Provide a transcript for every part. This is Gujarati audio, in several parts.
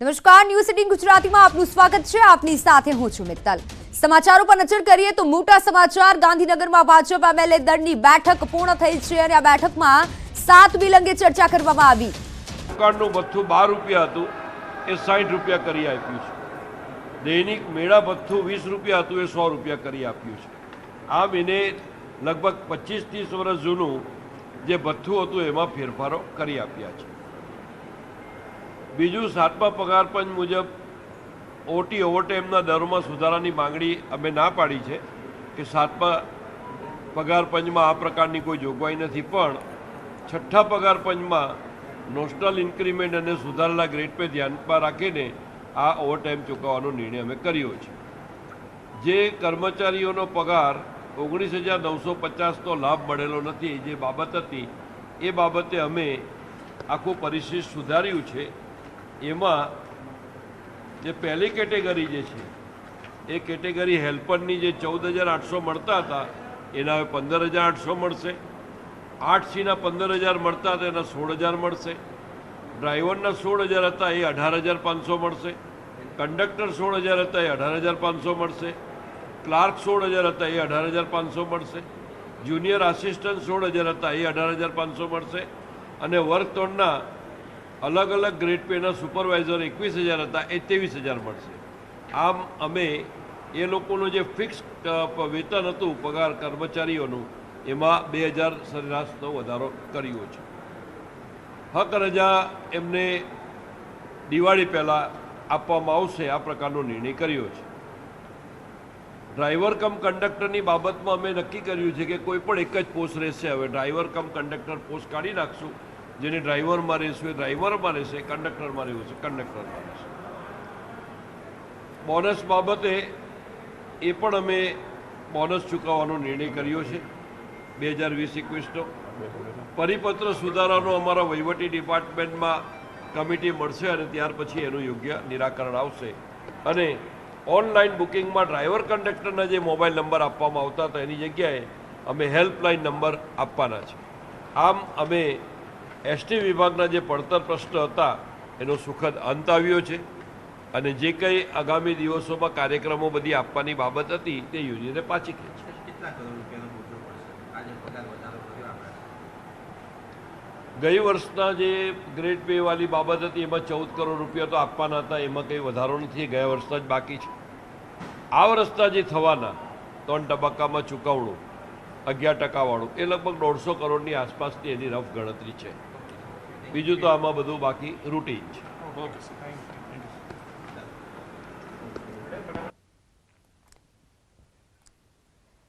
નમસ્કાર, ન્યૂઝ 18 ગુજરાતીમાં આપનું સ્વાગત છે। આપની સાથે હું છું મિત્તલ। સમાચારો પર નજર કરીએ તો મોટા સમાચાર। ગાંધીનગરમાં ભાજપ એમએલએ દળની બેઠક પૂર્ણ થઈ છે અને આ બેઠકમાં 7 બિલ અંગે ચર્ચા કરવામાં આવી। દુકાનનું ભથ્થું 12 રૂપિયા હતું એ 60 રૂપિયા કરી આપ્યું છે। દૈનિક મેળા ભથ્થું 20 રૂપિયા હતું એ 100 રૂપિયા કરી આપ્યું છે। આમ એને લગભગ 25-30 વર્ષ જૂનું જે ભથ્થું હતું એમાં ફેરફારો કરી આપ્યા છે। બીજું, 7મા પગાર પંચ મુજબ ઓટી ઓવરટાઈમના દરોમાં સુધારાની માંગણી અમે ના પાડી છે કે 7મા પગાર પંચમાં આ પ્રકારની કોઈ જોગવાઈ નથી, પણ 6ઠ્ઠા પગાર પંચમાં નોશનલ ઇન્ક્રીમેન્ટ અને સુધારેલા ગ્રેડ પે ધ્યાનમાં રાખીને આ ઓવરટાઈમ ચૂકવવાનો નિર્ણય અમે કર્યો છે। જે કર્મચારીઓનો પગાર 19,950નો લાભ મળેલો નથી, જે બાબત હતી એ બાબતે અમે આખું પરિશિષ્ટ સુધાર્યું છે। એમાં જે પહેલી કેટેગરી જે છે એ કેટેગરી હેલ્પરની જે 14,800 મળતા હતા એના હવે 15,800 મળશે। 8Cના 15,000 મળતા હતા એના 16,000 મળશે। ડ્રાઈવરના 16,000 હતા એ 18,500 મળશે। કંડક્ટર 16,000 હતા એ 18,500 મળશે। ક્લાર્ક 16,000 હતા એ 18,500 મળશે। જુનિયર આસિસ્ટન્ટ 16,000 હતા એ 18,500 મળશે। અને વર્ક તોડના અલગ અલગ ગ્રેડ પેના સુપરવાઇઝર 21,000 હતા એ 23,000 મળશે। આમ અમે એ લોકોનું જે ફિક્સ વેતન હતું પગાર કર્મચારીઓનું એમાં 2,000 સરેરાશનો વધારો કર્યો છે। હક રજા એમને દિવાળી પહેલાં આપવામાં આવશે આ પ્રકારનો નિર્ણય કર્યો છે। ડ્રાઈવર કમ કંડક્ટરની બાબતમાં અમે નક્કી કર્યું છે કે કોઈ પણ એક જ પોસ્ટ રહેશે। હવે ડ્રાઈવર કમ કંડક્ટર પોસ્ટ કાઢી નાખશું। જેને ડ્રાઈવરમાં રહેશે ડ્રાઈવરમાં રહેશે, કંડક્ટરમાં રહેવું છે કંડક્ટરમાં રહેશે। બોનસ બાબતે એ પણ અમે બોનસ ચૂકવવાનો નિર્ણય કર્યો છે 2020-21નો। પરિપત્ર સુધારાનો અમારા વહીવટી ડિપાર્ટમેન્ટમાં કમિટી મળશે અને ત્યાર પછી એનું યોગ્ય નિરાકરણ આવશે। અને ઓનલાઈન બુકિંગમાં ડ્રાઈવર કંડક્ટરના જે મોબાઈલ નંબર આપવામાં આવતા હતા એની જગ્યાએ અમે હેલ્પલાઇન નંબર આપવાના છે। આમ અમે એસટી વિભાગના જે પડતર પ્રશ્ન હતા એનો સુખદ અંત આવ્યો છે અને જે કંઈ આગામી દિવસોમાં કાર્યક્રમો બધી આપવાની બાબત હતી તે યોજીને પાછી ખેંચી। ગઈ વર્ષના જે ગ્રેડ પે વાળી બાબત હતી એમાં 14 કરોડ રૂપિયા તો આપવાના હતા, એમાં કંઈ વધારો નથી, ગયા વર્ષના જ બાકી છે। આ વર્ષના જે થવાના 3 તબક્કામાં ચૂકવણું 11% એ લગભગ 150 કરોડની આસપાસની એની રફ ગણતરી છે। બીજું તો આમાં બધું બાકી રૂટીન છે।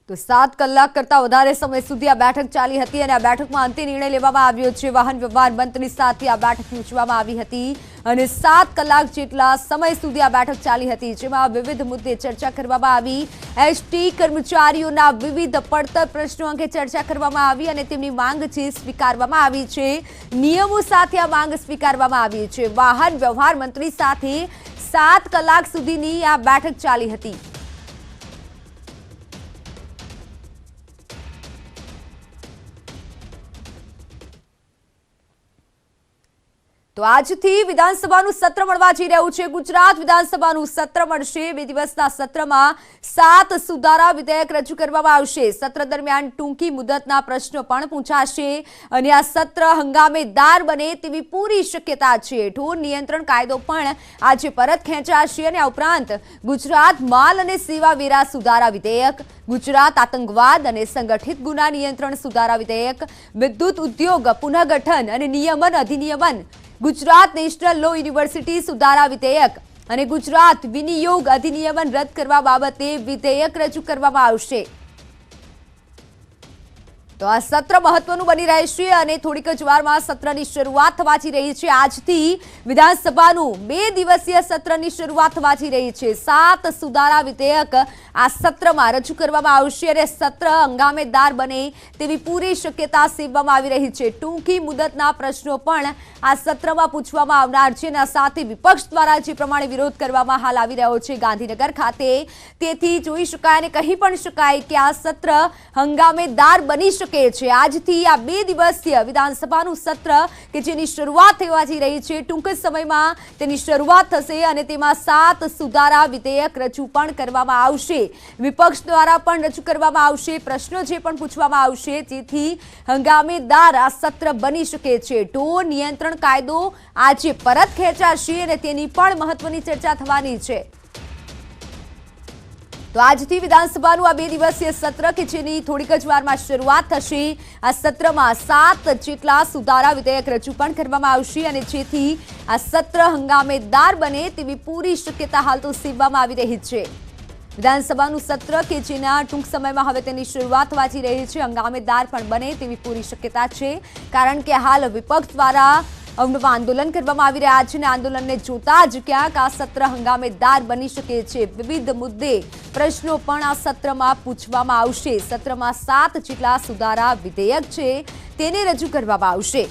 તો 7 કલાક કરતા વધારે સમય સુધી આ બેઠક ચાલી હતી અને આ બેઠકમાં અંતિમ નિર્ણય લેવામાં આવ્યો છે। વાહન વ્યવહાર મંત્રી સાથે આ બેઠક યોજવામાં આવી હતી અને 7 કલાક જેટલા સમય સુધી આ બેઠક ચાલી હતી, જેમાં વિવિધ મુદ્દે ચર્ચા કરવામાં આવી। એસટી કર્મચારીઓના વિવિધ પડતર પ્રશ્નો અંગે ચર્ચા કરવામાં આવી અને તેમની માંગ છે સ્વીકારવામાં આવી છે। નિયમો સાથે આ માંગ સ્વીકારવામાં આવી છે। વાહન વ્યવહાર મંત્રી સાથે 7 કલાક સુધીની આ બેઠક ચાલી હતી। તો આજથી વિધાનસભાનું સત્ર મળવા જઈ રહ્યું છે। ગુજરાત વિધાનસભાનું સત્ર મળશે। 2 દિવસના સત્રમાં 7 સુધારા વિધેયક રજૂ કરવામાં આવશે। સત્ર દરમિયાન ટૂંકી મુદતના પ્રશ્નો પણ પૂછાશે અને આ સત્ર હંગામેદાર બને તેવી પૂરી શક્યતા છે। ઢોર નિયંત્રણ કાયદો પણ આજે પરત ખેંચાશે અને આ ઉપરાંત ગુજરાત માલ અને સેવા વેરા સુધારા વિધેયક, ગુજરાત આતંકવાદ અને સંગઠિત ગુના નિયંત્રણ સુધારા વિધેયક, વિદ્યુત ઉદ્યોગ પુનઃગઠન અને નિયમન અધિનિયમન, ગુજરાત નેશનલ લો યુનિવર્સિટી સુધારા વિધેયક અને ગુજરાત વિનિયોગ અધિનિયમન રદ કરવા બાબતે વિધેયક રજૂ કરવામાં આવશે। તો આ સત્ર મહત્વનું બની રહેશે અને થોડીક જ વારમાં સત્રની શરૂઆત થવા જઈ રહી છે। આજથી વિધાનસભાનું 2 દિવસીય સત્રની શરૂઆત થવા જઈ રહી છે। 7 સુધારા વિધેયક આ સત્રમાં રજૂ કરવામાં આવશે અને સત્ર હંગામેદાર બને તેવી પૂરી શક્યતા સેવવામાં આવી રહી છે। ટૂંકી મુદતના પ્રશ્નો પણ આ સત્રમાં પૂછવામાં આવનાર છે અને આ સાથે વિપક્ષ દ્વારા જે પ્રમાણે વિરોધ કરવામાં હાલ આવી રહ્યો છે ગાંધીનગર ખાતે, તેથી જોઈ શકાય અને કહી પણ શકાય કે આ સત્ર હંગામેદાર બની શકે શકે છે। આજથી આ 2 દિવસીય વિધાનસભાનું સત્ર કે જેની શરૂઆત થવા જઈ રહી છે, ટૂંક જ સમયમાં તેની શરૂઆત થશે અને તેમાં 7 સુધારા વિધેયક રજૂ પણ કરવામાં આવશે। વિપક્ષ દ્વારા પણ રજૂ કરવામાં આવશે, પ્રશ્નો જે પણ પૂછવામાં આવશે, જેથી હંગામેદાર આ સત્ર બની શકે છે। ઢોર નિયંત્રણ કાયદો આજે પરત ખેંચાશે અને તેની પણ મહત્વની ચર્ચા થવાની છે। તો આજથી વિધાનસભાનું આ 2 દિવસીય સત્ર કે જેની થોડીક જ વારમાં શરૂઆત થશે, આ સત્રમાં 7 જેટલા સુધારા વિધેયક રજૂ પણ કરવામાં આવશે અને જેથી આ સત્ર હંગામેદાર બને તેવી પૂરી શક્યતા હાલ તો સેવવામાં આવી રહી છે। વિધાનસભાનું સત્ર કે જેના ટૂંક સમયમાં હવે તેની શરૂઆત થવા જઈ રહી છે, હંગામેદાર પણ બને તેવી પૂરી શક્યતા છે, કારણ કે હાલ વિપક્ષ દ્વારા અવનવા આંદોલન કરવામાં આવી રહ્યા છે અને આંદોલનને જોતા જ ક્યાંક આ સત્ર હંગામેદાર બની શકે છે। વિવિધ મુદ્દે પ્રશ્નો પણ આ સત્રમાં પૂછવામાં આવશે। સત્રમાં 7 જેટલા સુધારા વિધેયક છે તેને રજૂ કરવામાં આવશે।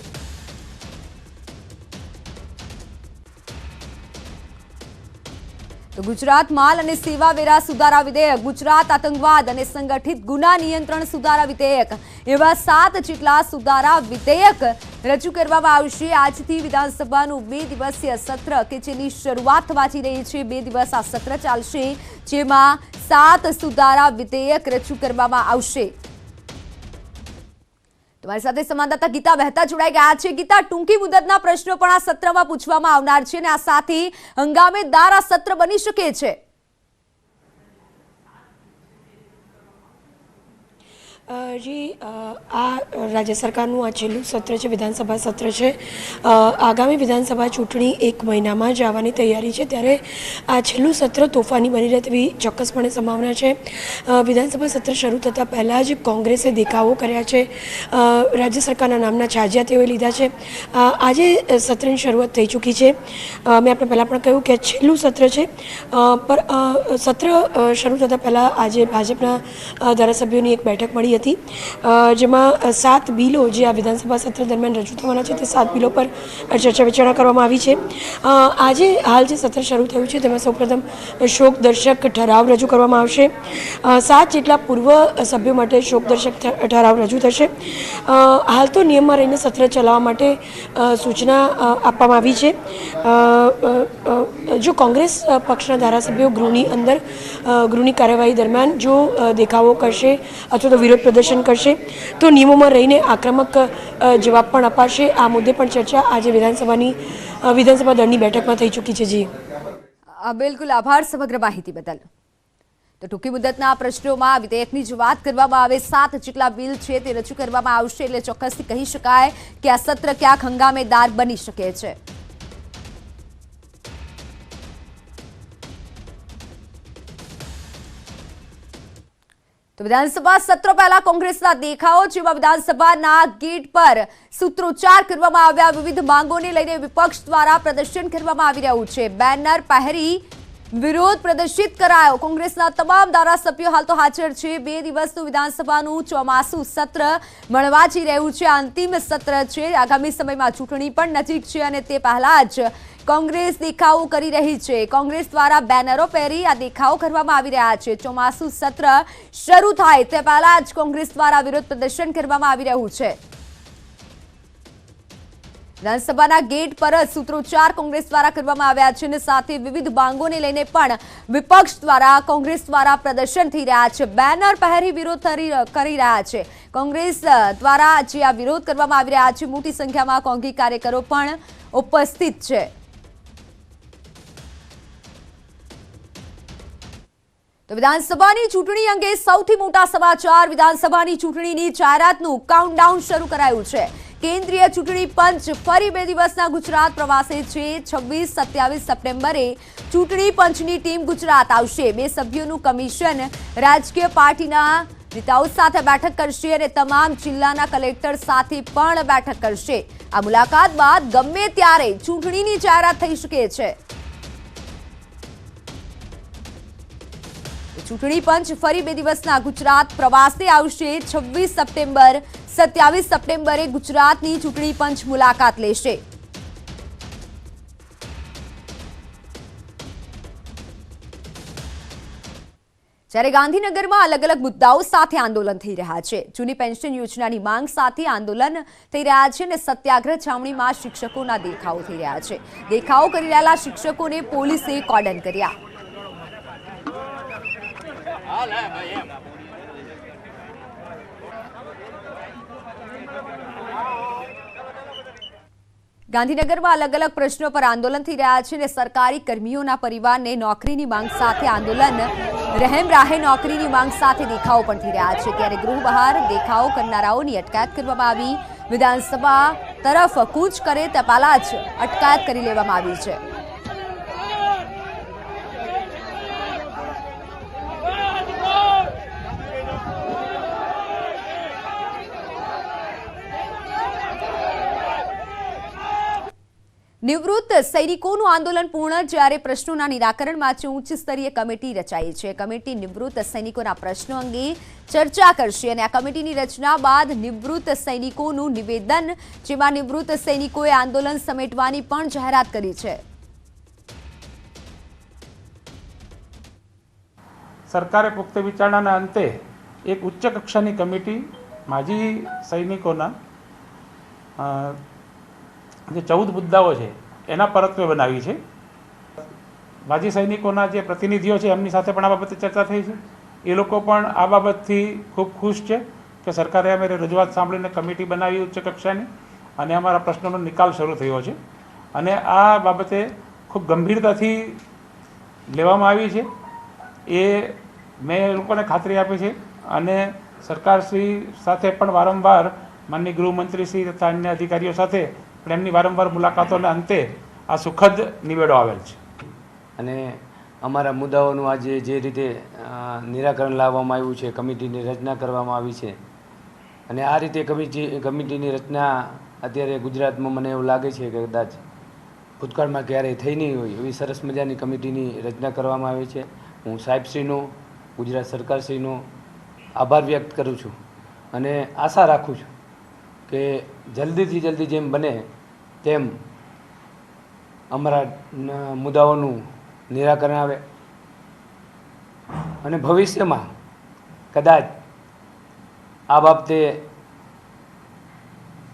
તો ગુજરાત માલ અને સેવા વેરા સુધારા વિધેયક, ગુજરાત આતંકવાદ અને સંગઠિત ગુના નિયંત્રણ સુધારા વિધેયક, એવા 7 જેટલા સુધારા વિધેયક રજૂ કરવામાં આવશે। આજથી વિધાનસભાનું 2 દિવસીય સત્ર કે જેની શરૂઆત થવા જઈ રહી છે, 2 દિવસ આ સત્ર ચાલશે, જેમાં 7 સુધારા વિધેયક રજૂ કરવામાં આવશે। તમારી સાથે સંવાદદાતા ગીતા મહેતા જોડાઈ ગયા છે। ગીતા, ટૂંકી મુદતના પ્રશ્નો પણ આ સત્રમાં પૂછવામાં આવનાર છે અને આ સાથે હંગામેદાર આ સત્ર બની શકે છે। જી, આ રાજ્ય સરકારનું આ છેલ્લું સત્ર છે, વિધાનસભા સત્ર છે। આગામી વિધાનસભા ચૂંટણી 1 મહિનામાં જ આવવાની તૈયારી છે, ત્યારે આ છેલ્લું સત્ર તોફાની બની રહે તેવી ચોક્કસપણે સંભાવના છે। વિધાનસભા સત્ર શરૂ થતાં પહેલાં જ કોંગ્રેસે દેખાવો કર્યા છે, રાજ્ય સરકારના નામના છાજિયા તેઓએ લીધા છે। આજે સત્રની શરૂઆત થઈ ચૂકી છે। મેં આપણે પહેલાં પણ કહ્યું કે છેલ્લું સત્ર છે, પર સત્ર શરૂ થતાં પહેલાં આજે ભાજપના ધારાસભ્યોની એક બેઠક મળી હતી, જેમાં 7 બિલો જે આ વિધાનસભા સત્ર દરમિયાન રજૂ થવાના છે તે 7 બિલો પર ચર્ચા વિચારણા કરવામાં આવી છે। આજે હાલ જે સત્ર શરૂ થયું છે તેમાં સૌપ્રથમ શોકદર્શક ઠરાવ રજૂ કરવામાં આવશે। 7 જેટલા પૂર્વ સભ્યો માટે શોકદર્શક ઠરાવ રજૂ થશે। હાલ તો નિયમમાં રહીને સત્ર ચલાવવા માટે સૂચના આપવામાં આવી છે। જો કોંગ્રેસ પક્ષના ધારાસભ્યો ગૃહની કાર્યવાહી દરમિયાન જો દેખાવો કરશે અથવા તો વિરોધ પ્રદર્શન કરશે તો નિયમોમાં રહીને આક્રમક જવાબ પણ અપાશે। આ મુદ્દે પણ ચર્ચા આજે વિધાનસભા દળની બેઠકમાં થઈ ચૂકી છે। જી બિલકુલ, આભાર સમગ્ર માહિતી બદલ। તો ટૂંકી મુદતના પ્રશ્નોમાં વિધેયકની જો વાત કરવામાં આવે, 7 જેટલા બિલ છે તે રજૂ કરવામાં આવશે, એટલે ચોક્કસથી કહી શકાય કે આ સત્ર ક્યાંક હંગામેદાર બની શકે છે। તો વિધાનસભા સત્ર પહેલા કોંગ્રેસના દેખાવો, જેમાં વિધાનસભાના ગેટ પર સૂત્રોચ્ચાર કરવામાં આવ્યા, વિવિધ માંગોને લઈને વિપક્ષ દ્વારા પ્રદર્શન કરવામાં આવી રહ્યું છે। બેનર પહેરી વિરોધ પ્રદર્શિત કરાયો। કોંગ્રેસના તમામ ધારાસભ્યો હાલ તો હાજર છે। 2 દિવસનું વિધાનસભાનું ચોમાસું સત્ર મળવા જઈ રહ્યું છે, અંતિમ સત્ર છે। આગામી સમયમાં ચૂંટણી પણ નજીક છે અને તે પહેલા જ કોંગ્રેસ દેખાવો કરી રહી છે। કોંગ્રેસ દ્વારા બેનરો પહેરી આ દેખાવો કરવામાં આવી રહ્યા છે। ચોમાસું સત્ર શરૂ થાય તે પહેલા જ કોંગ્રેસ દ્વારા વિરોધ પ્રદર્શન કરવામાં આવી રહ્યું છે। વિધાનસભાના ગેટ પર જ સૂત્રોચ્ચાર કોંગ્રેસ દ્વારા કરવામાં આવ્યા છે અને સાથે વિવિધ માંગોને લઈને પણ વિપક્ષ દ્વારા કોંગ્રેસ દ્વારા પ્રદર્શન થઈ રહ્યા છે। બેનર પહેરી વિરોધ કરી રહ્યા છે। કોંગ્રેસ દ્વારા જે આ વિરોધ કરવામાં આવી રહ્યા છે, મોટી સંખ્યામાં કોંગ્રેસ કાર્યકરો પણ ઉપસ્થિત છે। તો વિધાનસભાની ચૂંટણી અંગે સૌથી મોટા સમાચાર, વિધાનસભાની ચૂંટણીની જાહેરાતનું કાઉન્ટડાઉન શરૂ કરાયું છે। કેન્દ્રીય ચૂંટણી પંચ ફરી 2 દિવસના ગુજરાત પ્રવાસે છે। 26-27 સપ્ટેમ્બરે ચૂંટણી પંચની ટીમ ગુજરાત આવશે। 2 સભ્યોનું કમિશન રાજકીય પાર્ટીના નેતાઓ સાથે બેઠક કરશે અને તમામ જિલ્લાના કલેક્ટર સાથે પણ બેઠક કરશે। આ મુલાકાત બાદ ગમે ત્યારે ચૂંટણીની જાહેરાત થઈ શકે છે। ચૂંટણી પંચ ફરી 2 દિવસના ગુજરાત પ્રવાસે આવશે। 26 સપ્ટેમ્બર 27 સપ્ટેમ્બરે ગુજરાતની ચૂંટણી પંચ મુલાકાત લેશે। જ્યારે ગાંધીનગરમાં અલગ અલગ મુદ્દાઓ સાથે આંદોલન થઈ રહ્યા છે. જૂની પેન્શન યોજનાની માંગ સાથે આંદોલન થઈ રહ્યા છે અને સત્યાગ્રહ છાવણીમાં શિક્ષકોના દેખાવો થઈ રહ્યા છે. દેખાવો કરી રહેલા શિક્ષકોને પોલીસે કોર્ડન કર્યા. ગાંધીનગરમાં અલગ અલગ પ્રશ્નો પર આંદોલન થઈ રહ્યા છે અને સરકારી કર્મીઓના પરિવારને નોકરીની માંગ સાથે આંદોલન રહેમ રાહે નોકરીની માંગ સાથે દેખાવો પણ થઈ રહ્યા છે. ત્યારે ગૃહ બહાર દેખાવો કરનારાઓની અટકાયત કરવામાં આવી. વિધાનસભા તરફ કૂચ કરે તે પહેલા જ અટકાયત કરી લેવામાં આવી છે. નિવૃત્ત સૈનિકોનું આંદોલન પૂર્ણ. જ્યારે પ્રશ્નોના નિરાકરણ માટે ઉચ્ચ સ્તરીય કમિટી રચાઈ છે. કમિટી નિવૃત્ત સૈનિકોના પ્રશ્નો અંગે ચર્ચા કરશે અને આ કમિટીની રચના બાદ નિવૃત્ત સૈનિકોનું નિવેદન, જેમાં નિવૃત્ત સૈનિકોએ આંદોલન સમેટવાની પણ જાહેરાત કરી છે. સરકારે પુખ્ત વિચારણાના અંતે એક ઉચ્ચ કક્ષાની કમિટી માજી સૈનિકોના જે 14 મુદ્દાઓ છે એના પરત્વે બનાવી છે. માજી સૈનિકોના જે પ્રતિનિધિઓ છે એમની સાથે પણ આ બાબતે ચર્ચા થઈ છે. એ લોકો પણ આ બાબતથી ખૂબ ખુશ છે કે સરકારે અમારી રજૂઆત સાંભળીને કમિટી બનાવી ઉચ્ચ કક્ષાની અને અમારા પ્રશ્નોનો નિકાલ શરૂ થયો છે અને આ બાબતે ખૂબ ગંભીરતાથી લેવામાં આવી છે. એ મેં એ લોકોને ખાતરી આપી છે અને સરકારશ્રી સાથે પણ વારંવાર માનનીય ગૃહમંત્રીશ્રી તથા અન્ય અધિકારીઓ સાથે પણ એમની વારંવાર મુલાકાતોના અંતે આ સુખદ નિવેડો આવેલ છે. અને અમારા મુદ્દાઓનું આજે જે રીતે નિરાકરણ લાવવામાં આવ્યું છે, કમિટીની રચના કરવામાં આવી છે અને આ રીતે કમિટીની રચના અત્યારે ગુજરાતમાં મને એવું લાગે છે કે કદાચ ભૂતકાળમાં ક્યારેય થઈ નહીં હોય એવી સરસ મજાની કમિટીની રચના કરવામાં આવી છે. હું સાહેબશ્રીનો, ગુજરાત સરકારશ્રીનો આભાર વ્યક્ત કરું છું અને આશા રાખું છું કે જલ્દીથી જલ્દી જેમ બને તેમ અમારા મુદ્દાઓનું નિરાકરણ આવે અને ભવિષ્યમાં કદાચ આ બાબતે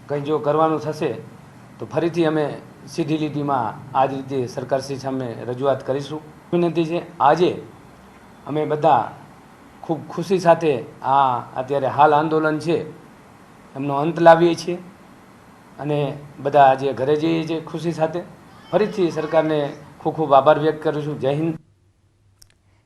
કંઈ જો કરવાનું થશે તો ફરીથી અમે સીધી લીટીમાં આ જ રીતે સરકારશ્રી સામે રજૂઆત કરીશું. વિનંતી છે, આજે અમે બધા ખૂબ ખુશી સાથે આ અત્યારે હાલ આંદોલન છે એમનો અંત લાવીએ છીએ અને બધા આજે ઘરે જઈએ છીએ ખુશી સાથે. ફરીથી સરકારને ખૂબ ખૂબ આભાર વ્યક્ત કરું છું. જય હિન્દ.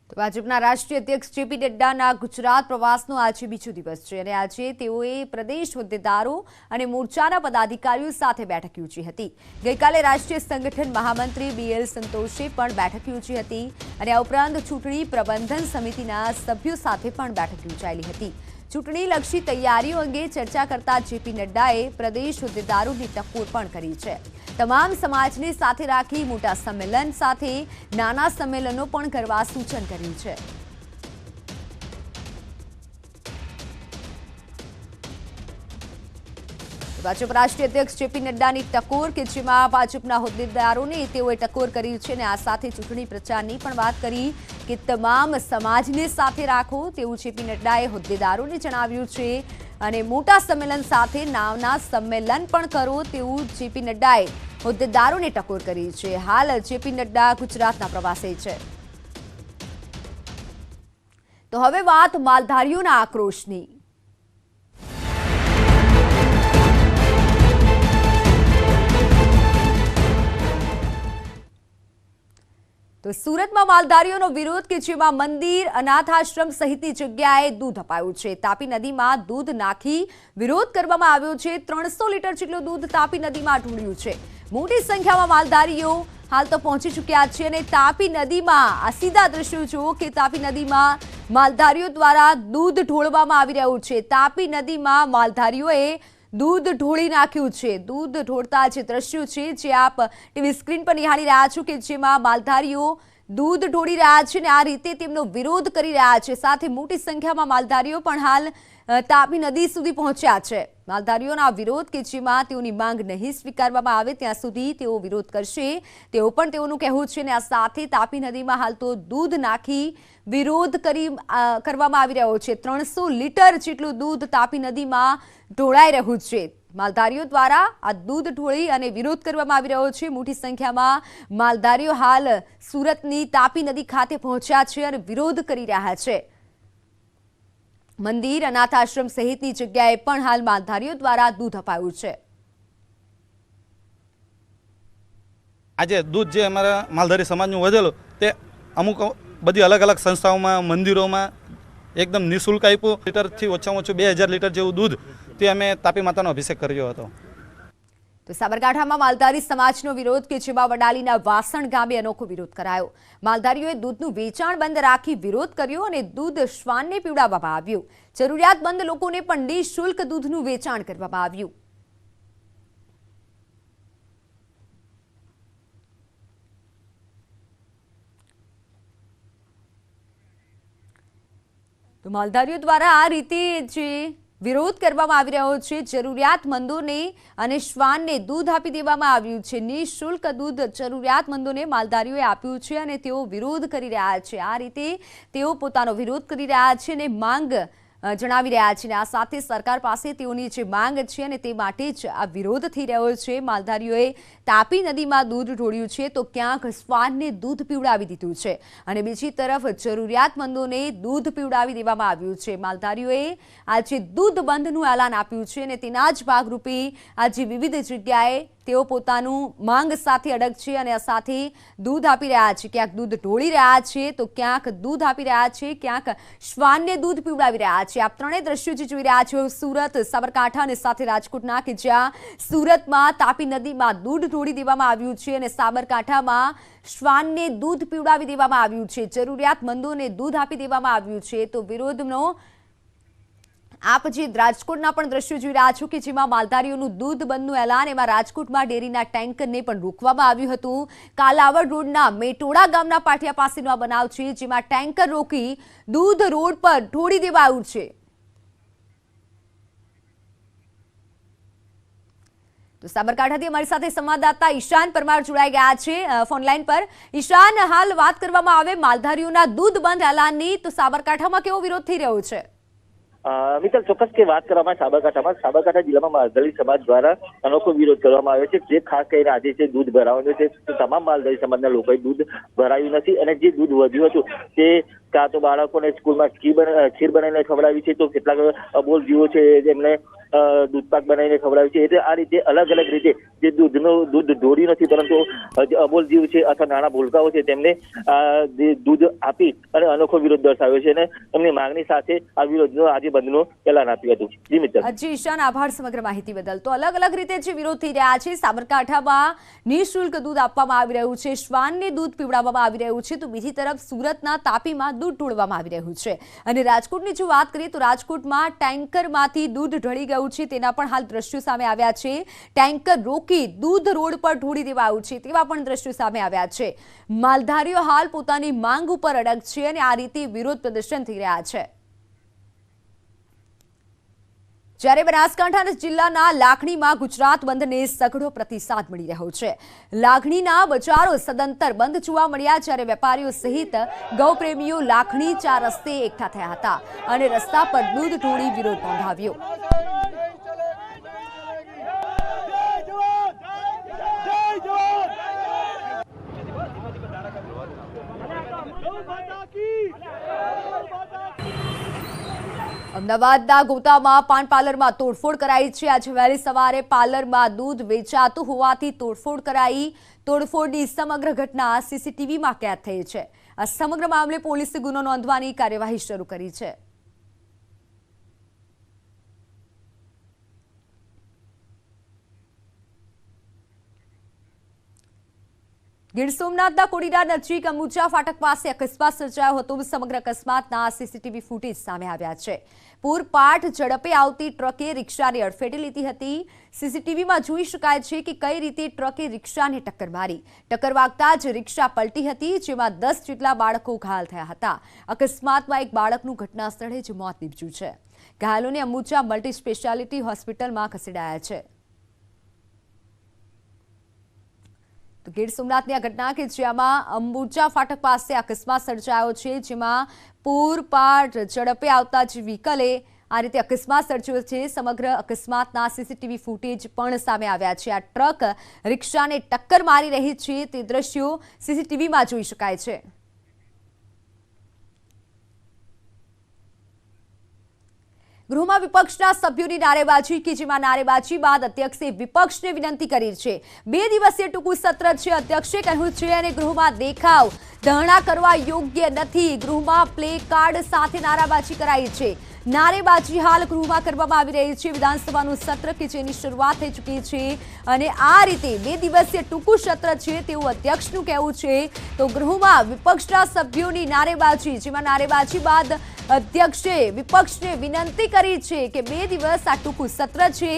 તો ભાજપના રાષ્ટ્રીય અધ્યક્ષ જેપી નડ્ડાના ગુજરાત પ્રવાસનો આજે બીજો દિવસ છે અને આજે તેઓએ પ્રદેશ હોદ્દેદારો અને મોરચાના પદાધિકારીઓ સાથે બેઠક યોજી હતી. ગઈકાલે રાષ્ટ્રીય સંગઠન મહામંત્રી BL સંતોષે પણ બેઠક યોજી હતી અને આ ઉપરાંત ચૂંટણી પ્રબંધન સમિતિના સભ્યો સાથે પણ બેઠક યોજાયેલી હતી. ચૂંટણીલક્ષી તૈયારીઓ અંગે ચર્ચા કરતા જેપી નડ્ડાએ પ્રદેશ હોદ્દેદારોની ટકોર પણ કરી છે. તમામ સમાજને સાથે રાખી મોટા સંમેલન સાથે નાના સંમેલનો પણ કરવા સૂચન કર્યું છે. ભાજપ રાષ્ટ્રીય અધ્યક્ષ જેપી નડ્ડાની ટકોર કે જેમાં ભાજપના હોદ્દેદારોને તેઓએ ટકોર કરી છે અને આ સાથે ચૂંટણી પ્રચારની પણ વાત કરી કે તમામ સમાજને સાથે રાખો તેવું જેપી નડ્ડાએ હોદ્દેદારોને જણાવ્યું છે અને મોટા સંમેલન સાથે નાના સંમેલન પણ કરો તેવું જેપી નડ્ડાએ હોદ્દેદારોને ટકોર કરી છે. હાલ જેપી નડ્ડા ગુજરાતના પ્રવાસે છે. તો હવે વાત માલધારીઓના આક્રોશની. તો સુરતમાં માલધારીઓનો વિરોધ કે જેમાં મંદિર, અનાથાશ્રમ સહિતની જગ્યાએ દૂધ અપાયું છે. તાપી નદીમાં દૂધ નાખી વિરોધ કરવામાં આવ્યો છે. 300 લીટર જેટલું દૂધ તાપી નદીમાં ઢોળ્યું છે. મોટી સંખ્યામાં માલધારીઓ હાલ તો પહોંચી ચૂક્યા છે અને તાપી નદીમાં આ સીધા દ્રશ્યો જુઓ કે તાપી નદીમાં માલધારીઓ દ્વારા દૂધ ઢોળવામાં આવી રહ્યું છે. તાપી નદીમાં માલધારીઓએ દૂધ ઢોળી નાખ્યું છે. દૂધ ઢોળતા જે દ્રશ્યો છે જે આપ ટીવી સ્ક્રીન પર નિહાળી રહ્યા છો કે જેમાં માલધારીઓ દૂધ ઢોળી રહ્યા છે અને આ રીતે તેમનો વિરોધ કરી રહ્યા છે। સાથે મોટી સંખ્યામાં માલધારીઓ પણ હાલ તાપી નદી સુધી પહોંચ્યા છે। માલધારીઓના વિરોધ કે જેમાં તેઓની માંગ નહીં સ્વીકારવામાં આવે ત્યાં સુધી તેઓ વિરોધ કરશે તેવું પણ તેઓનું કહેવું છે। અને આ સાથે તાપી નદીમાં હાલ તો દૂધ નાખી વિરોધ કરવામાં આવી રહ્યો છે। 300 લીટર જેટલું દૂધ તાપી નદીમાં ઢોળાઈ રહ્યું છે। માલધારીઓ દ્વારા આ દૂધ ઢોળી અને વિરોધ કરવામાં આવી રહ્યો છે। મોટી સંખ્યામાં માલધારીઓ હાલ સુરતની તાપી નદી ખાતે પહોંચ્યા છે અને વિરોધ કરી રહ્યા છે। મંદિર અનાથ આશ્રમ સહિતની જગ્યાએ પણ હાલ માલધારીઓ દ્વારા દૂધ અપાયું છે। આજે દૂધ જે અમારા માલધારી સમાજનું વધેલું તે અમુક બધી અલગ અલગ સંસ્થાઓમાં મંદિરોમાં એકદમ નિઃશુલ્ક આપ્યું। લીટરથી ઓછામાં ઓછું 2000 લીટર જેવું દૂધ તે અમે તાપી માતાનો અભિષેક કર્યો હતો। તો સાબરકાંઠામાં માલધારી સમાજનો વિરોધ કે જેમાં વડાલીના વાસણ ગામે અનોખો વિરોધ કરાયો। માલધારીઓએ દૂધનું વેચાણ બંધ રાખી વિરોધ કર્યો અને દૂધ શ્વાનને પીવડાવવામાં આવ્યું। જરૂરિયાતમંદ લોકોને પણ નિઃશુલ્ક દૂધનું વેચાણ કરવામાં આવ્યું। તો માલધારીઓ દ્વારા આ રીતે જે વિરોધ કરવામાં આવી રહ્યો છે, જરૂરિયાતમંદોને અને શ્વાનને દૂધ આપી દેવામાં આવ્યું છે। નિઃશુલ્ક દૂધ જરૂરિયાતમંદોને માલધારીઓએ આપ્યું છે અને તેઓ વિરોધ કરી રહ્યા છે। આ રીતે તેઓ પોતાનો વિરોધ કરી રહ્યા છે અને માંગ જણાવી રહ્યા છે। આ સાથે સરકાર પાસે તેઓની જે માંગ છે અને તે માટે જ આ વિરોધ થઈ રહ્યો છે। માલધારીઓએ તાપી નદીમાં દૂધ ઢોળ્યું છે તો ક્યાંક શ્વાનને દૂધ પીવડાવી દીધું છે અને બીજી તરફ જરૂરિયાતમંદોને દૂધ પીવડાવી દેવામાં આવ્યું છે। માલધારીઓએ આજે દૂધ બંધનું એલાન આપ્યું છે અને તેના જ ભાગરૂપે આજે વિવિધ જગ્યાએ તેઓ પોતાનું માંગ સાથે અડગ છે અને આ સાથે દૂધ આપી રહ્યા છે। ક્યાંક દૂધ ઢોળી રહ્યા છે તો ક્યાંક દૂધ આપી રહ્યા છે, ક્યાંક શ્વાનને દૂધ પીવડાવી રહ્યા છે। આપ ત્રણેય દ્રશ્યો જે જોઈ રહ્યા છો સુરત, સાબરકાંઠા અને સાથે રાજકોટના કે જ્યાં સુરતમાં તાપી નદીમાં દૂધ ઢોળી દેવામાં આવ્યું છે અને સાબરકાંઠામાં શ્વાનને દૂધ પીવડાવી દેવામાં આવ્યું છે। જરૂરિયાતમંદોને દૂધ આપી દેવામાં આવ્યું છે। તો વિરોધનો આપ જે રાજકોટના પણ દ્રશ્યો જોઈ રહ્યા છો કે જેમાં માલધારીઓનું દૂધ બંધનું એલાન, એમાં રાજકોટમાં ડેરીના ટેન્કરને પણ રોકવામાં આવ્યું હતું। કાલાવડ રોડના મેટોડા ગામના પાટિયા પાસેનો આ બનાવ છે જેમાં ટેન્કર રોકી દૂધ રોડ પર ઢોળી દેવાયું છે। તો સાબરકાંઠાથી અમારી સાથે સંવાદદાતા ઈશાન પરમાર જોડાઈ ગયા છે ફોનલાઈન પર। ઈશાન, હાલ વાત કરવામાં આવે માલધારીઓના દૂધ બંધ એલાનની તો સાબરકાંઠામાં કેવો વિરોધ થઈ રહ્યો છે? મિત્ર, ચોક્કસ કે વાત કરવામાં સાબરકાંઠા જિલ્લામાં માલધારી સમાજ દ્વારા અનોખો વિરોધ કરવામાં આવ્યો છે। જે ખાસ કરીને આજે જે દૂધ ભરાવાનું છે તમામ માલધારી સમાજના લોકોએ દૂધ ભરાયું નથી અને જે દૂધ વધ્યું હતું તે કાં તો બાળકોને સ્કૂલમાં ખીર બનાવીને ખવડાવી છે, તો કેટલાક અબોલ જીવો છે જેમને દૂધપાક બનાવીને ખવડાવ્યું છે। એટલે આ રીતે અલગ અલગ રીતે જે દૂધ ઢોળ્યું નથી પરંતુ જે અબોલ જીવ છે અથવા નાના ભૂલકાઓ છે તેમને દૂધ આપી અને અનોખો વિરોધ દર્શાવ્યો છે અને એમની માંગણી સાથે આ વિરોધનો આજે બંધનું એલાન આપ્યું હતું। જી મિત્ર। જી ઈશાન, આભાર સમગ્ર માહિતી બદલ। તો અલગ અલગ રીતે જે વિરોધ થઈ રહ્યા છે, સાબરકાંઠામાં નિઃશુલ્ક દૂધ આપવામાં આવી રહ્યું છે, શ્વાનને દૂધ પીવડાવવામાં આવી રહ્યું છે, તો બીજી તરફ સુરતના તાપીમાં દૂધ ઢોળવામાં આવી રહ્યું છે અને રાજકોટની જો વાત કરીએ તો રાજકોટમાં ટેન્કરમાંથી દૂધ ઢળી ગયું છે તેના પણ હાલ દ્રશ્યો સામે આવ્યા છે। ટેન્કર રોકી દૂધ રોડ પર ઢોળી દેવાયું છે તેવા પણ દ્રશ્યો સામે આવ્યા છે। માલધારીઓ હાલ પોતાની માંગ ઉપર અડગ છે અને આ રીતે વિરોધ પ્રદર્શન થઈ રહ્યા છે। જ્યારે બનાસકાંઠા જિલ્લાના લાખણીમાં ગુજરાત બંધને સઘળો પ્રતિસાદ મળી રહ્યો છે। લાખણીના બજારો સદંતર બંધ જોવા મળ્યા જ્યારે વેપારીઓ સહિત ગૌપ્રેમીઓ લાખણી 4 રસ્તે એકઠા થયા હતા અને રસ્તા પર દૂધ ઢોળી વિરોધ નોંધાવ્યો। અમદાવાદના ગોતામાં પાન પાર્લરમાં તોડફોડ કરાઈ છે। આજે વહેલી સવારે પાર્લરમાં દૂધ વેચાતું હોવાથી તોડફોડ કરાઈ। તોડફોડની સમગ્ર ઘટના સીસીટીવીમાં કેદ થઈ છે। આ સમગ્ર મામલે પોલીસે ગુનો નોંધવાની કાર્યવાહી શરૂ કરી છે। ગીર સોમનાથના કોડીનાર નજીક અંબુજા ફાટક પાસે અકસ્માત સર્જાયો હતો. સમગ્ર અકસ્માતના સીસીટીવી ફૂટેજ સામે આવ્યા છે. પૂરપાટ ઝડપે આવતી ટ્રકે રિક્ષાને અડફેટે લીધી હતી. સીસીટીવીમાં જોઈ શકાય છે કે કઈ રીતે ટ્રકે રિક્ષાને ટક્કર મારી. ટક્કર વાગતા જ રિક્ષા પલટી હતી, જેમાં 10 જેટલા બાળકો ઘાયલ થયા હતા. અકસ્માતમાં એક બાળકનું ઘટના સ્થળે જ મોત નીપજ્યું છે. ઘાયલોને અંબુજા મલ્ટી સ્પેશિયાલિટી હોસ્પિટલમાં ખસેડાયા છે. તો ગીર સોમનાથની આ ઘટના કે જેમાં અંબુજા ફાટક પાસે અકસ્માત સર્જાયો છે, જેમાં પૂરપાટ ઝડપે આવતા જ વ્હીકલે આ રીતે અકસ્માત સર્જ્યો છે. સમગ્ર અકસ્માતના સીસીટીવી ફૂટેજ પણ સામે આવ્યા છે. આ ટ્રક રિક્ષાને ટક્કર મારી રહી છે તે દ્રશ્યો સીસીટીવીમાં જોઈ શકાય છે. ગૃહમાં વિપક્ષના સભ્યોની નારેબાજી કે જેમાં નારેબાજી બાદ અધ્યક્ષે વિપક્ષને વિનંતી કરી છે. 2 દિવસીય ટૂંકું સત્ર છે, અધ્યક્ષે કહ્યું છે, અને ગૃહમાં દેખાવ ધરણા કરવા યોગ્ય નથી. ગૃહમાં પ્લે કાર્ડ સાથે નારાબાજી કરાઈ છે. નારેબાજી હાલ ગૃહમાં કરવામાં આવી રહી છે. વિધાનસભાનું સત્ર કે જેની શરૂઆત થઈ ચૂકી છે અને આ રીતે 2 દિવસીય ટૂંકું સત્ર છે તેવું અધ્યક્ષનું કહેવું છે. તો ગૃહમાં વિપક્ષના સભ્યોની નારેબાજી, જેમાં નારેબાજી બાદ અધ્યક્ષે વિપક્ષને વિનંતી કરી છે કે 2 દિવસ આ ટૂંકું સત્ર છે.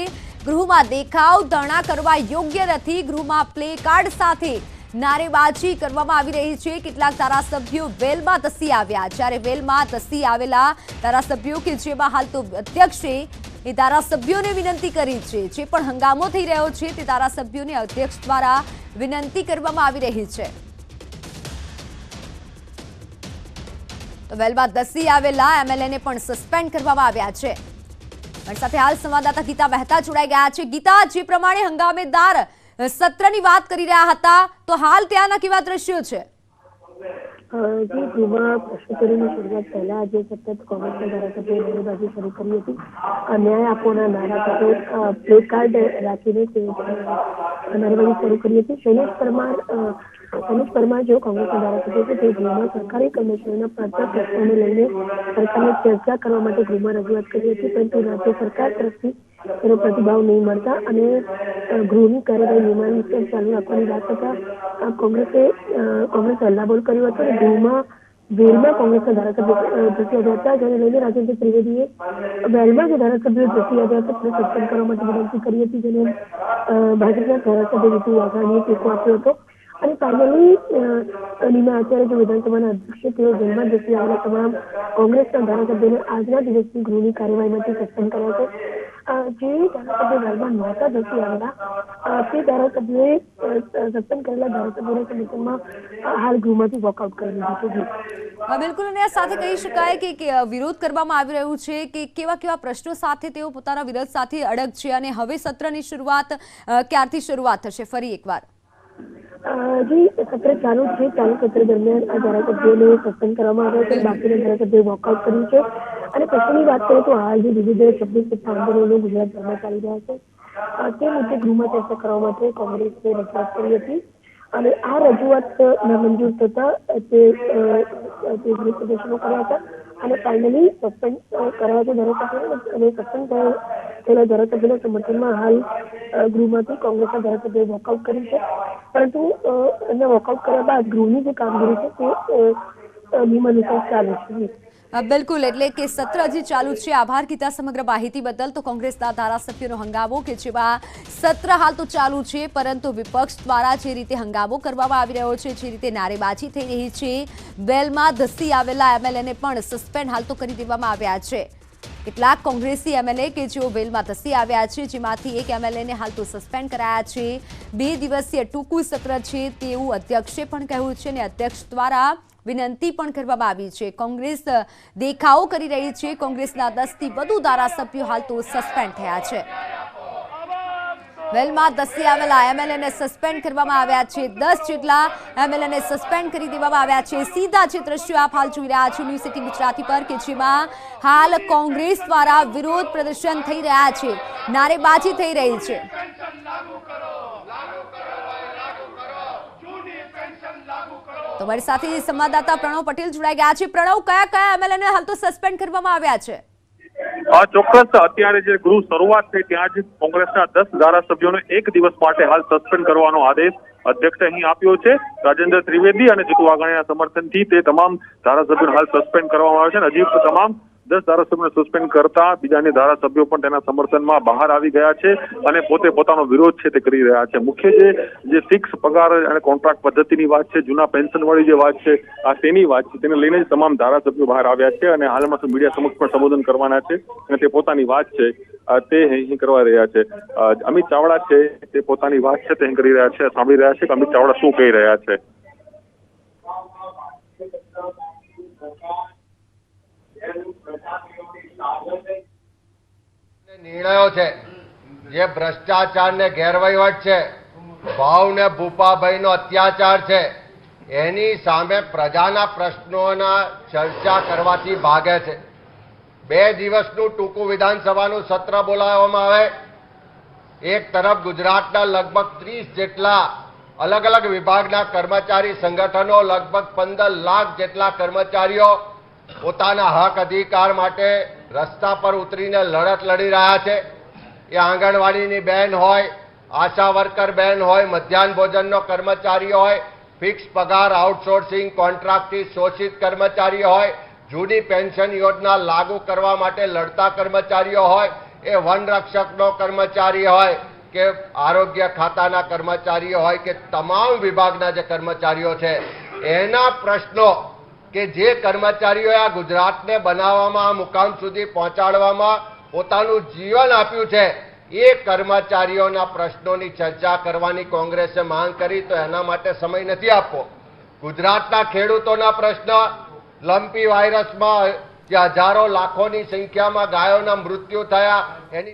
ગૃહમાં દેખાવ ધરણા કરવા યોગ્ય નથી. ગૃહમાં પ્લે કાર્ડ સાથે નારેબાજી કરવામાં આવી રહી છે. કેટલાક ધારાસભ્યો વેલમાં ધસી આવ્યા, જ્યારે વેલમાં ધસી આવેલા ધારાસભ્યો કે જેમાં હાલ તો અધ્યક્ષે એ ધારાસભ્યોને વિનંતી કરી છે. જે પણ હંગામો થઈ રહ્યો છે તે ધારાસભ્યોને અધ્યક્ષ દ્વારા વિનંતી કરવામાં આવી રહી છે. તો વેલમાં ધસી આવેલા એમએલએને પણ સસ્પેન્ડ કરવામાં આવ્યા છે. પણ સાથે હાલ સંવાદદાતા ગીતા મહેતા જોડાઈ ગયા છે. ગીતા, જે પ્રમાણે હંગામેદાર સત્રની વાત કરી રહ્યા હતા, તો હાલ ત્યાંના કેવા દ્રશ્યો છે? જે ગૃહમાં પ્રશ્નોત્તરીની શરૂઆત પહેલા આજે સતત કોંગ્રેસના ધારાસભ્યોએ નારેબાજી શરૂ કરી હતી. ન્યાય આપવાના નારા સાથે પ્લે કાર્ડ રાખીને નારેબાજી શરૂ કરી હતી. શૈલેષ પરમાર જેઓ કોંગ્રેસના ધારાસભ્ય છે તે ગૃહમાં સરકારી કર્મચારીઓના પડતર પ્રશ્નોને લઈને સરકારને ચર્ચા કરવા માટે ગૃહમાં રજૂઆત કરી હતી, પરંતુ રાજ્ય સરકાર તરફથી તેનો પ્રતિભાવ નહીં મળતા અને ગૃહની કાર્યવાહી નિયમાનુસાર ચાલુ રાખવાની વાત થતા કોંગ્રેસે હલ્લાબોલ કર્યો હતો અને ગૃહમાં વેલમાં કોંગ્રેસના ધારાસભ્યો ધસી આવ્યા હતા, જેને લઈને રાજેન્દ્ર ત્રિવેદીએ વેલમાં જે ધારાસભ્યો ધસી આવ્યા હતા તેને સસ્પેન્ડ કરવા માટે વિનંતી કરી હતી, જેને ભાજપના ધારાસભ્ય વિજુ વાઘાણીએ ટેકો આપ્યો હતો. અને ફાઇનલી નીમા આચાર્ય જે વિધાનસભાના અધ્યક્ષ તેઓ જેલમાં ધસી આવેલા તમામ કોંગ્રેસના ધારાસભ્યોને આજના દિવસની ગૃહની કાર્યવાહીમાંથી સસ્પેન્ડ કર્યા છે. જે ધારાસભ્યો વેલમાં નહોતા ધસી આવેલા તે ધારાસભ્યોએ સસ્પેન્ડ કરેલા ધારાસભ્યોના સમર્થનમાં હાલ ગૃહમાંથી વોકઆઉટ કરી દીધું છે. બિલકુલ, અને આ સાથે કહી શકાય કે વિરોધ કરવામાં આવી રહ્યું છે કે કેવા પ્રશ્નો સાથે તેઓ પોતાના વિરોધ સાથે અડગ છે, અને હવે સત્રની શરૂઆત ક્યારથી શરૂઆત થશે? ફરી એકવાર જે સત્ર ચાલુ છે, ચાલુ સત્ર દરમિયાન આ ધારાસભ્યોને સસ્પેન્ડ કરવામાં આવ્યા છે, બાકીના ધારાસભ્યોએ વોકઆઉટ કર્યું છે. અને પછીની વાત કરીએ તો હાલ જે વિવિધ 26 આંદોલનો ગુજરાતભરમાં ચાલી રહ્યા છે તે મુદ્દે ગૃહમાં ચર્ચા કરવા માટે કોંગ્રેસે રજૂઆત કરી હતી અને આ રજૂઆત નામંજૂર થતા તે વિરોધ પ્રદર્શનો કર્યા હતા અને ફાઇનલી સસ્પેન્ડ કરાયા છે ધારાસભ્યો અને સસ્પેન્ડ થયેલા ધારાસભ્યોના સમર્થનમાં હાલ ગૃહમાંથી કોંગ્રેસના ધારાસભ્યોએ વોકઆઉટ કર્યું છે, પરંતુ એમને વોકઆઉટ કર્યા બાદ ગૃહની જે કામગીરી છે તે નિયમાનુસાર ચાલે છે. બિલકુલ, એટલે કે સત્ર હજી ચાલુ છે. આભાર ગીતા સમગ્ર માહિતી બદલ. તો કોંગ્રેસના ધારાસભ્યોનો હંગામો કે જેમાં સત્ર હાલ તો ચાલુ છે, પરંતુ વિપક્ષ દ્વારા જે રીતે હંગામો કરવામાં આવી રહ્યો છે, જે રીતે નારેબાજી થઈ રહી છે, વેલમાં ધસી આવેલા એમએલએને પણ સસ્પેન્ડ હાલ તો કરી દેવામાં આવ્યા છે. કેટલાક કોંગ્રેસી એમએલએ કે જેઓ વેલમાં ધસી આવ્યા છે, જેમાંથી એક એમએલએને હાલ તો સસ્પેન્ડ કરાયા છે. 2 દિવસીય ટૂંકું સત્ર છે તેવું અધ્યક્ષે પણ કહ્યું છે અને અધ્યક્ષ દ્વારા વિનંતી પણ કરવામાં આવી છે. કોંગ્રેસ દેખાવો કરી રહી છે. કોંગ્રેસના 10 થી વધુ ધારાસભ્યો હાલ તો સસ્પેન્ડ થયા છે. વેલમાં ધસી આવેલા એમએલએને સસ્પેન્ડ કરવામાં આવ્યા છે. 10 જેટલા એમએલએને સસ્પેન્ડ કરી દેવામાં આવ્યા છે. સીધા જે દ્રશ્યો આપ હાલ જોઈ રહ્યા છો ન્યૂઝ 18 ગુજરાતી પર, કે જેમાં હાલ કોંગ્રેસ દ્વારા વિરોધ પ્રદર્શન થઈ રહ્યા છે, નારેબાજી થઈ રહી છે. તો મારી સાથે સંવાદદાતા પ્રણવ પટેલ જોડાઈ ગયા છે. પ્રણવ, કયા એમએલએને હાલ તો સસ્પેન્ડ કરવામાં આવ્યા છે? ચોક્કસ અત્યારે જે ગૃહ શરૂઆત થઈ ત્યાં જ કોંગ્રેસના 10 ધારાસભ્યોને 1 દિવસ માટે હાલ સસ્પેન્ડ કરવાનો આદેશ અધ્યક્ષે અહીં આપ્યો છે. રાજેન્દ્ર ત્રિવેદી અને જીતુ વાઘાણીના સમર્થનથી તે તમામ ધારાસભ્યોને હાલ સસ્પેન્ડ કરવામાં આવે છે અને હજી તમામ 10 ધારાસભ્યોને સસ્પેન્ડ કરતા બીજાની ધારાસભ્યો પણ તેના સમર્થનમાં બહાર આવી ગયા છે અને પોતે પોતાનો વિરોધ છે તે કરી રહ્યા છે. મુખ્ય જે ફિક્સ પગાર અને કોન્ટ્રાક્ટ પદ્ધતિની વાત છે, જૂના પેન્શન વાળી જે વાત છે, આ તેની વાત છે, તેને લઈને જ તમામ ધારાસભ્યો બહાર આવ્યા છે અને હાલમાં મીડિયા સમક્ષ પણ સંબોધન કરવાના છે અને તે પોતાની વાત છે તે અહીં કરવા રહ્યા છે. અમિત ચાવડા છે તે પોતાની વાત છે તે અહીં કરી રહ્યા છે, સાંભળી રહ્યા છે કે અમિત ચાવડા શું કહી રહ્યા છે. નિર્ણયો છે જે ભ્રષ્ટાચાર ને ગેરવહીવટ છે, ભાવ ને ભૂપાભાઈ નો અત્યાચાર છે, એની સામે પ્રજાના પ્રશ્નોના ચર્ચા કરવાથી ભાગે છે. 2 દિવસનું ટૂંકું વિધાનસભાનું સત્ર બોલાવવામાં આવે. એક તરફ ગુજરાતના લગભગ 30 જેટલા અલગ અલગ વિભાગના કર્મચારી સંગઠનો, લગભગ 15 લાખ જેટલા કર્મચારીઓ પોતાના હક અધિકાર માટે રસ્તા પર ઉતરીને લડત લડી રહ્યા છે. એ આંગણવાડીની બહેન હોય, આશા વર્કર બહેન હોય, મધ્યાહન ભોજનનો કર્મચારી હોય, ફિક્સ પગાર આઉટસોર્સિંગ કોન્ટ્રાક્ટથી શોષિત કર્મચારીઓ હોય, જૂની પેન્શન યોજના લાગુ કરવા માટે લડતા કર્મચારીઓ હોય, એ વનરક્ષકનો કર્મચારી હોય કે આરોગ્ય ખાતાના કર્મચારીઓ હોય કે તમામ વિભાગના જે કર્મચારીઓ છે એના પ્રશ્નો કે જે કર્મચારીઓએ આ ગુજરાતને બનાવવામાં, આ મુકામ સુધી પહોંચાડવામાં પોતાનું જીવન આપ્યું છે, એ કર્મચારીઓના પ્રશ્નોની ચર્ચા કરવાની કોંગ્રેસે માંગ કરી તો એના માટે સમય નથી આપવો. ગુજરાતના ખેડૂતોના પ્રશ્ન, લંપી વાયરસમાં જે હજારો લાખોની સંખ્યામાં ગાયોના મૃત્યુ થયા એની